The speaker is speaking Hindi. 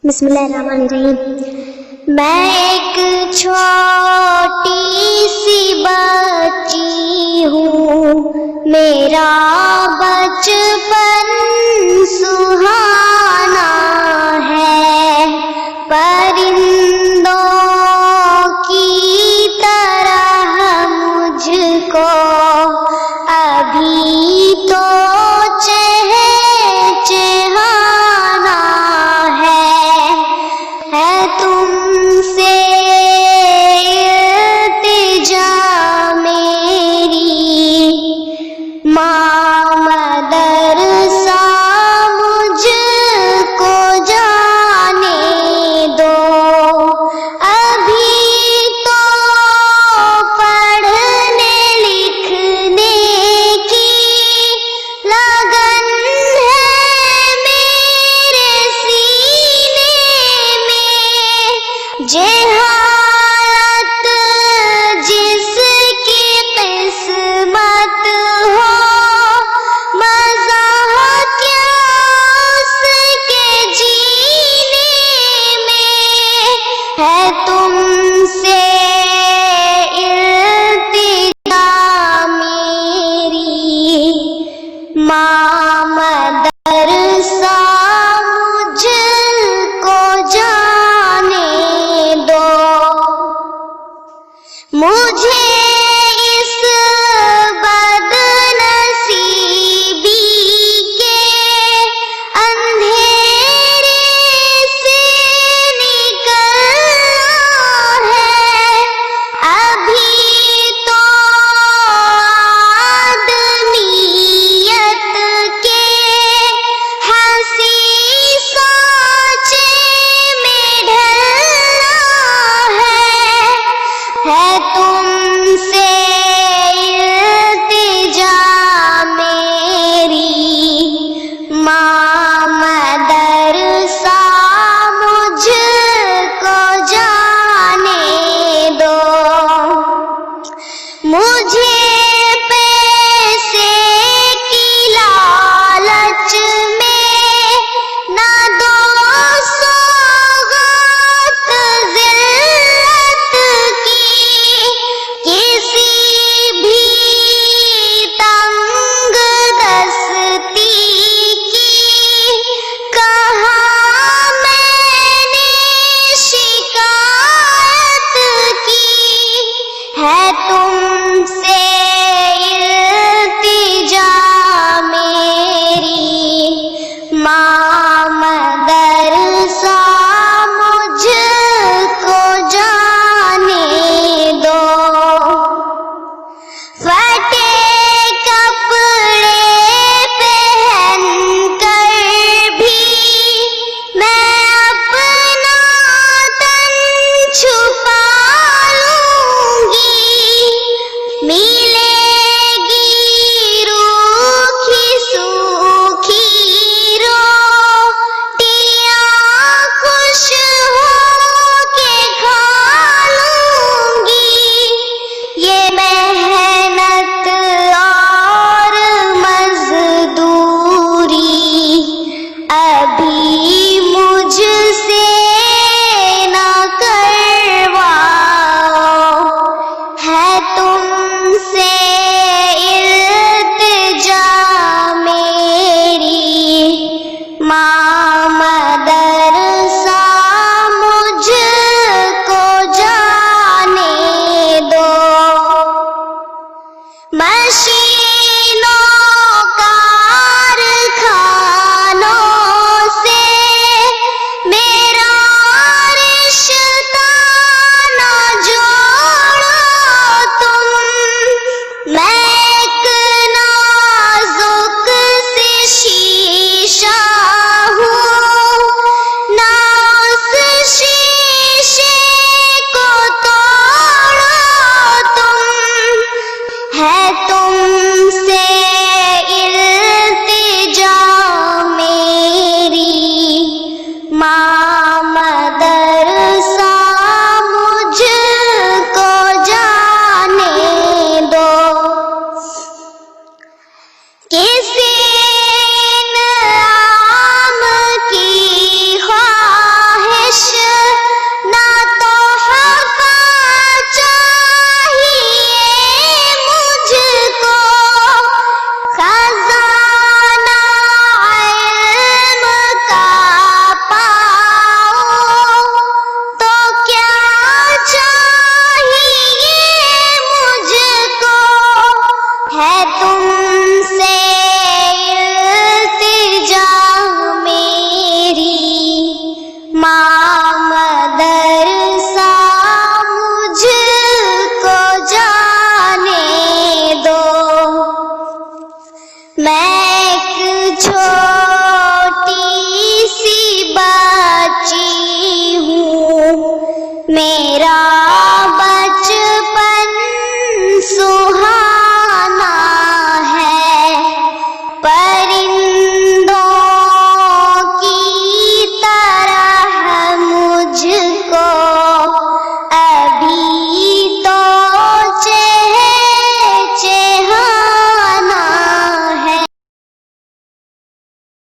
बिस्मिल्लाहिर्रहमानिर्रहीम। मैं एक छोटी सी बच्ची हूँ, मेरा बचपन सुहाना है। परिंदों की तरह मुझको अभी तो चहचहाना है तुमसे इल्तिजा मेरी, माँ मदरसा मुझको जाने दो। अभी तो पढ़ने लिखने की लगन है मेरे सीने में। जहालत जिसकी किस्मत हो, मज़ा क्या उसके जीने में है। तुमसे इल्तिजा मेरी, माँ मदरसा मुझको जाने दो। मुझे इस बदनसीबी के अंधेरे से निकलना है। अभी तो आदमियत के हंसी सांचे में ढलना है तुमसे इल्तिजा मेरी, माँ मदरसा मुझको जाने दो। मुझे पैसे की लालच में ना दो सौगात ज़िल्लत की। किसी भी तंग दस्ती की कहा मैंने शिकायत की है। तुमसे इल्तिजा मेरी, माँ मदरसा मुझको जाने दो। फटे कपड़े पहन कर भी मैं अपना तन छुपा लूंगी। मिलेगी रूखी सूखी रोटियां खुश होके खा लूंगी। ये मेहनत और मजदूरी अभी मुझसे ना करवाओ, है तुमसे इल्तिजा मेरी, माँ मदरसा मुझको जाने दो। मशीनों कारखानों से मेरा रिश्ता ना जोड़ो तुम। मैं एक नाजुक सी शीशा हूँ, ना उस शीशे को तोड़ो तुम। है तुमसे इल्तिजा मेरी, माँ